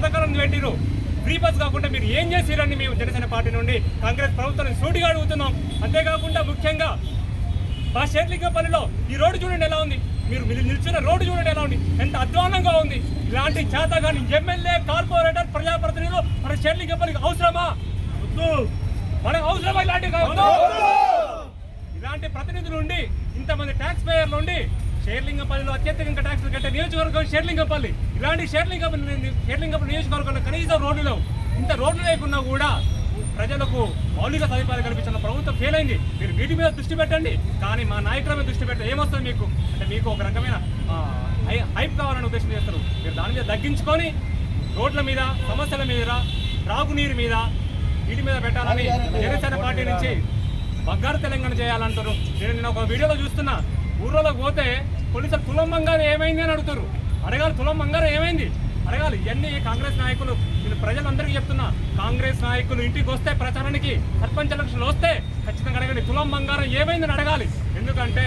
పథకాలను పెట్టిరు. Free bus కాకుండా మీరు ఏం చేసిరని మేము జనసేన పార్టీ నుండి కాంగ్రెస్ ప్రభుత్వాన్ని సూటిగా అడుగుతున్నాం. అంతేకాకుండా ముఖ్యంగా మా షేర్లింగపల్లిలో ఈ రోడ్డు చూడండి ఎలా ఉంది, మీరు నిల్చున్న రోడ్డు చూడండి ఎలా ఉంది, ఎంత అధ్వానంగా ఉంది. ఇలాంటి చేతగాని ఎమ్మెల్యే, కార్పొరేటర్, ప్రజాప్రతినిధులు మన షేర్లింగపల్లికి అవసరమా? మనకు అవసరమా? ఇలాంటి ప్రతినిధులు ఉండి, ఇంతమంది ట్యాక్స్ పేయర్లు ఉండి, షేర్లింగపల్లిలో అత్యధికంగా ట్యాక్సులు కట్టే నియోజకవర్గం షేర్లింగపల్లి. ఇలాంటి షేర్లింగపల్లి నియోజకవర్గంలో కనీసం రోడ్లు లేవు. ఇంత రోడ్లు లేకున్నా కూడా ప్రజలకు మౌలిక సదుపాయాలు కల్పించిన ప్రభుత్వం ఫెయిల్ అయింది. మీరు వీటి మీద దృష్టి పెట్టండి, కానీ మా నాయకుల మీద దృష్టి పెట్టండి. ఏమొస్తుంది మీకు అంటే మీకు ఒక రకమైన హైప్ కావాలని ఉద్దేశం చేస్తారు. మీరు దాని మీద తగ్గించుకొని రోడ్ల మీద, సమస్యల మీద, త్రాగునీరు మీద, వీటి మీద పెట్టాలని జనసేన పార్టీ నుంచి బంగారు తెలంగాణ చేయాలంటారు. నేను ఒక వీడియోలో చూస్తున్నా, ఊర్లోకి పోతే పోలీసులు తులం బంగారం ఏమైంది అని అడుగుతారు. అడగాలి, తులం బంగారం ఏమైంది అడగాలి. ఇవన్నీ కాంగ్రెస్ నాయకులు, నేను ప్రజలందరికీ చెప్తున్నా, కాంగ్రెస్ నాయకులు ఇంటికి వస్తే ప్రచారానికి సర్పంచ్ ఎలక్షన్లు వస్తే ఖచ్చితంగా అడగండి, తులం బంగారం ఏమైందని అడగాలి. ఎందుకంటే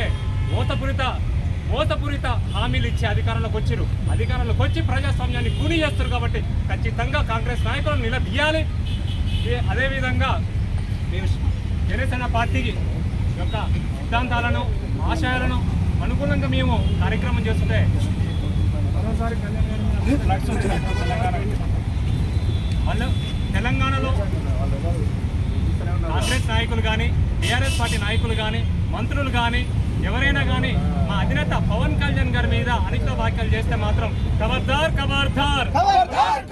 మోసపూరిత హామీలు ఇచ్చి అధికారంలోకి వచ్చి ప్రజాస్వామ్యాన్ని కూనీ చేస్తారు. కాబట్టి ఖచ్చితంగా కాంగ్రెస్ నాయకులను నిలదీయాలి. అదేవిధంగా మేము జనసేన పార్టీకి యొక్క సిద్ధాంతాలను, ఆశయాలను అనుగుణంగా మేము కార్యక్రమం చేస్తుంటే తెలంగాణలో కాంగ్రెస్ నాయకులు కానీ, టీఆర్ఎస్ పార్టీ నాయకులు కానీ, మంత్రులు కానీ, ఎవరైనా కానీ మా అధినేత పవన్ కళ్యాణ్ గారి మీద అనుచిత వ్యాఖ్యలు చేస్తే మాత్రం ఖబర్దార్ ఖబర్దార్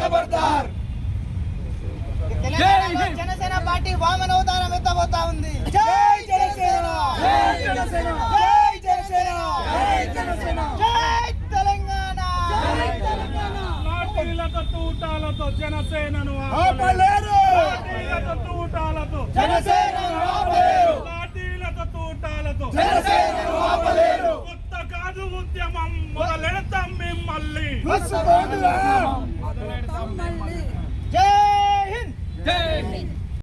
ఖబర్దార్. జనసేన పార్టీ వామన అవతారం ఎత్తబోతా ఉంది. జై జనసేన, జై జనసేన, జై జనసేన, జై జనసేన, జై తెలంగాణ, జై తెలంగాణ. లాఠీలతో తూటాలతో జనసేనను ఆపలేరు, లాఠీలతో తూటాలతో జనసేనను ఆపలేరు, లాఠీలతో తూటాలతో జనసేనను ఆపలేరు. కొత్త కాదు ఉద్యమం మొదలెడతాం మిమ్మల్ని. జై హింద్, జై హింద్.